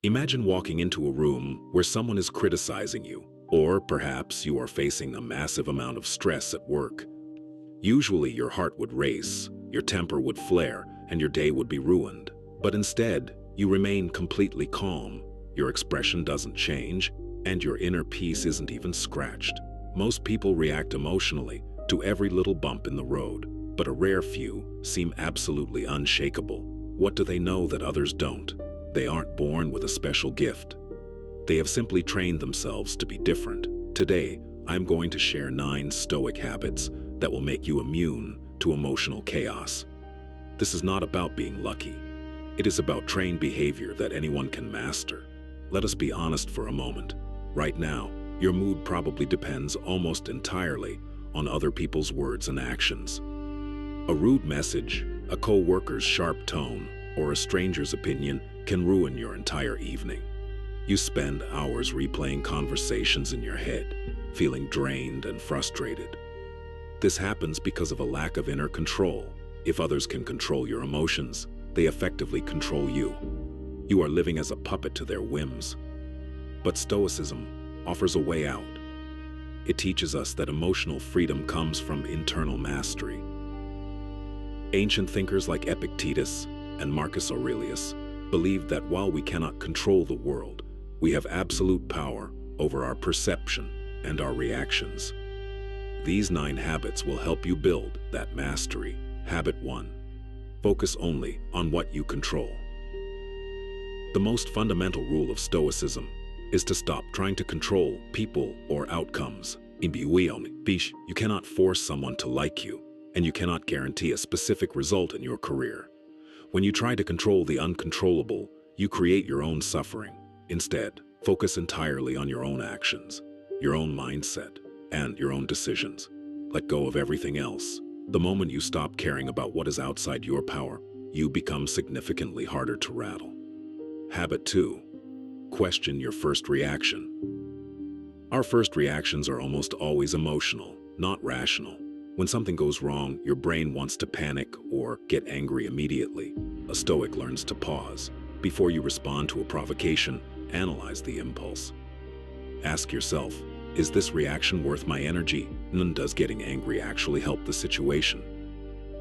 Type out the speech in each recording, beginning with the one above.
Imagine walking into a room where someone is criticizing you, or perhaps you are facing a massive amount of stress at work. Usually your heart would race, your temper would flare, and your day would be ruined. But instead, you remain completely calm, your expression doesn't change, and your inner peace isn't even scratched. Most people react emotionally to every little bump in the road, but a rare few seem absolutely unshakable. What do they know that others don't? They aren't born with a special gift. They have simply trained themselves to be different. Today, I'm going to share 9 Stoic habits that will make you immune to emotional chaos. This is not about being lucky. It is about trained behavior that anyone can master. Let us be honest for a moment. Right now, your mood probably depends almost entirely on other people's words and actions. A rude message, a co-worker's sharp tone, or a stranger's opinion can ruin your entire evening. You spend hours replaying conversations in your head, feeling drained and frustrated. This happens because of a lack of inner control. If others can control your emotions, they effectively control you. You are living as a puppet to their whims. But Stoicism offers a way out. It teaches us that emotional freedom comes from internal mastery. Ancient thinkers like Epictetus and Marcus Aurelius believed that while we cannot control the world, we have absolute power over our perception and our reactions. These 9 habits will help you build that mastery. Habit 1. Focus only on what you control. The most fundamental rule of Stoicism is to stop trying to control people or outcomes. You cannot force someone to like you, and you cannot guarantee a specific result in your career. When you try to control the uncontrollable, you create your own suffering. Instead, focus entirely on your own actions, your own mindset, and your own decisions. Let go of everything else. The moment you stop caring about what is outside your power, you become significantly harder to rattle. Habit 2. Question your first reaction. Our first reactions are almost always emotional, not rational. When something goes wrong, your brain wants to panic or get angry immediately. A Stoic learns to pause. Before you respond to a provocation, analyze the impulse. Ask yourself, is this reaction worth my energy? And does getting angry actually help the situation?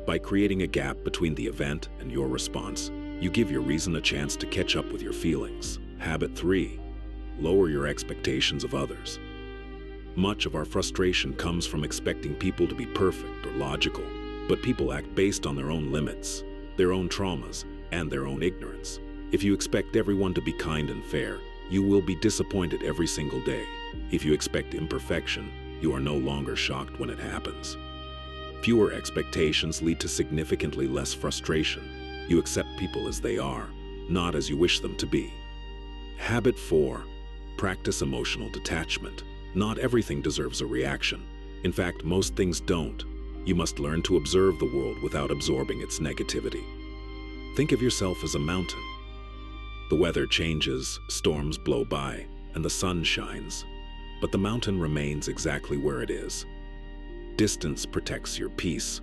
By creating a gap between the event and your response, you give your reason a chance to catch up with your feelings. Habit 3. Lower your expectations of others. Much of our frustration comes from expecting people to be perfect or logical, but people act based on their own limits, their own traumas, and their own ignorance. If you expect everyone to be kind and fair, you will be disappointed every single day. If you expect imperfection, you are no longer shocked when it happens. Fewer expectations lead to significantly less frustration. You accept people as they are, not as you wish them to be. Habit 4. Practice emotional detachment. Not everything deserves a reaction. In fact, most things don't. You must learn to observe the world without absorbing its negativity. Think of yourself as a mountain. The weather changes, storms blow by, and the sun shines. But the mountain remains exactly where it is. Distance protects your peace.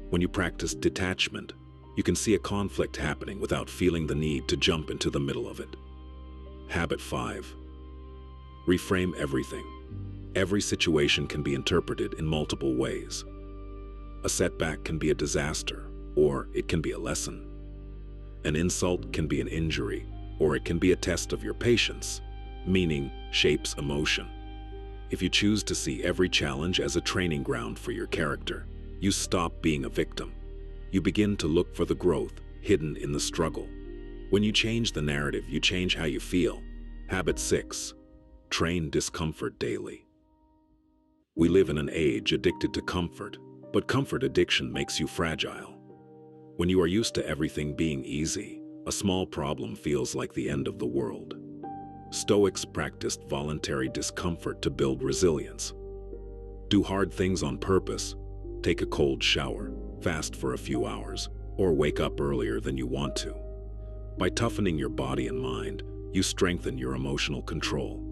When you practice detachment, you can see a conflict happening without feeling the need to jump into the middle of it. Habit 5. Reframe everything. Every situation can be interpreted in multiple ways. A setback can be a disaster, or it can be a lesson. An insult can be an injury, or it can be a test of your patience. Meaning shapes emotion. If you choose to see every challenge as a training ground for your character, you stop being a victim. You begin to look for the growth hidden in the struggle. When you change the narrative, you change how you feel. Habit 6. Train discomfort daily. We live in an age addicted to comfort, but comfort addiction makes you fragile. When you are used to everything being easy, a small problem feels like the end of the world. Stoics practiced voluntary discomfort to build resilience. Do hard things on purpose. Take a cold shower, fast for a few hours, or wake up earlier than you want to. By toughening your body and mind, you strengthen your emotional control.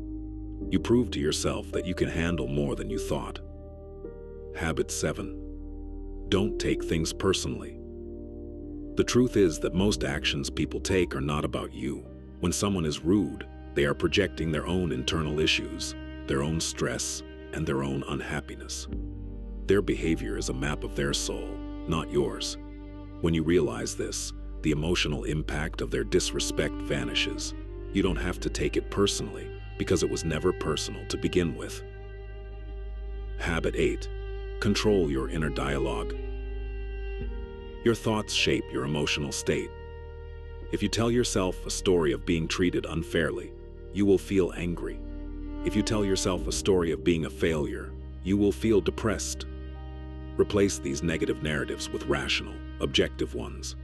You prove to yourself that you can handle more than you thought. Habit 7. Don't take things personally. The truth is that most actions people take are not about you. When someone is rude, they are projecting their own internal issues, their own stress, and their own unhappiness. Their behavior is a map of their soul, not yours. When you realize this, the emotional impact of their disrespect vanishes. You don't have to take it personally, because it was never personal to begin with. Habit 8. Control your inner dialogue. Your thoughts shape your emotional state. If you tell yourself a story of being treated unfairly, you will feel angry. If you tell yourself a story of being a failure, you will feel depressed. Replace these negative narratives with rational, objective ones.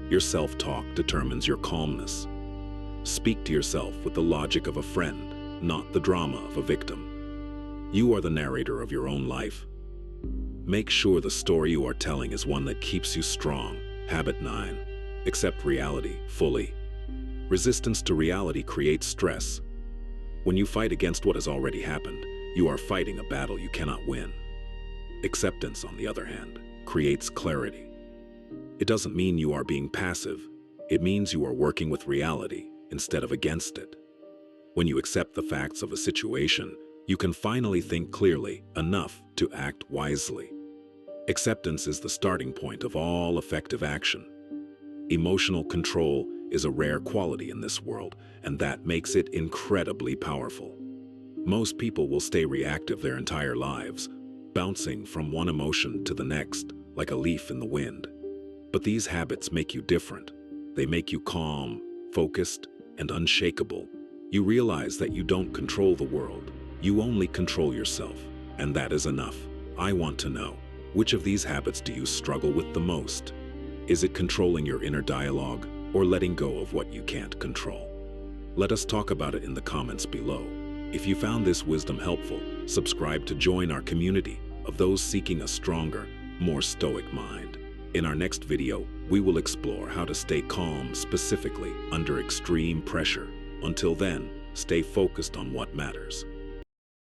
Your self-talk determines your calmness. Speak to yourself with the logic of a friend, not the drama of a victim. You are the narrator of your own life. Make sure the story you are telling is one that keeps you strong. Habit 9. Accept reality fully. Resistance to reality creates stress. When you fight against what has already happened, you are fighting a battle you cannot win. Acceptance, on the other hand, creates clarity. It doesn't mean you are being passive. It means you are working with reality instead of against it. When you accept the facts of a situation, you can finally think clearly enough to act wisely. Acceptance is the starting point of all effective action. Emotional control is a rare quality in this world, and that makes it incredibly powerful. Most people will stay reactive their entire lives, bouncing from one emotion to the next like a leaf in the wind. But these habits make you different. They make you calm, focused, and unshakable. You realize that you don't control the world. You only control yourself, and that is enough. I want to know, which of these habits do you struggle with the most? Is it controlling your inner dialogue or letting go of what you can't control? Let us talk about it in the comments below. If you found this wisdom helpful, subscribe to join our community of those seeking a stronger, more stoic mind. In our next video, we will explore how to stay calm specifically under extreme pressure. Until then, stay focused on what matters.